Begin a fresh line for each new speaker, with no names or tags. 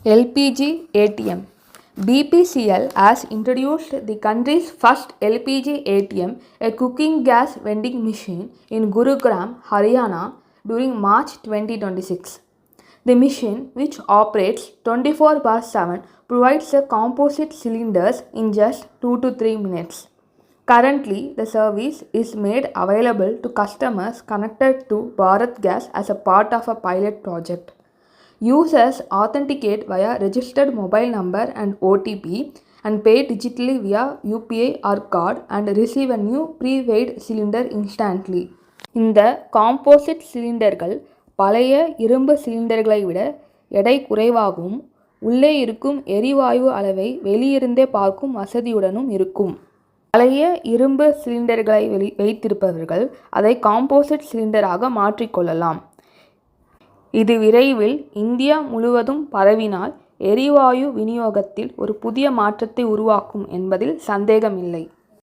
LPG ATM. BPCL has introduced the country's first LPG ATM, a cooking gas vending machine, in Gurugram, Haryana during March 2026. The machine, which operates 24/7, provides the composite cylinders in just 2 to 3 minutes. Currently, the service is made available to customers connected to Bharat Gas as a part of a pilot project. Users authenticate via registered mobile number and OTP and pay digitally via UPI or card and receive a new pre-weighed cylinder instantly. இந்த composite சிலிண்டர்கள் பழைய இரும்பு சிலிண்டர்களை விட எடை குறைவாகவும் உள்ளே இருக்கும் எரிவாயு அளவை வெளியிருந்தே பார்க்கும் வசதியுடனும் இருக்கும். பழைய இரும்பு சிலிண்டர்களை வைத்திருப்பவர்கள் அதை காம்போசிட் சிலிண்டராக மாற்றிக்கொள்ளலாம். இது விரைவில் இந்தியா முழுவதும் பரவினால் எரிவாயு விநியோகத்தில் ஒரு புதிய மாற்றத்தை உருவாக்கும் என்பதில் சந்தேகமில்லை.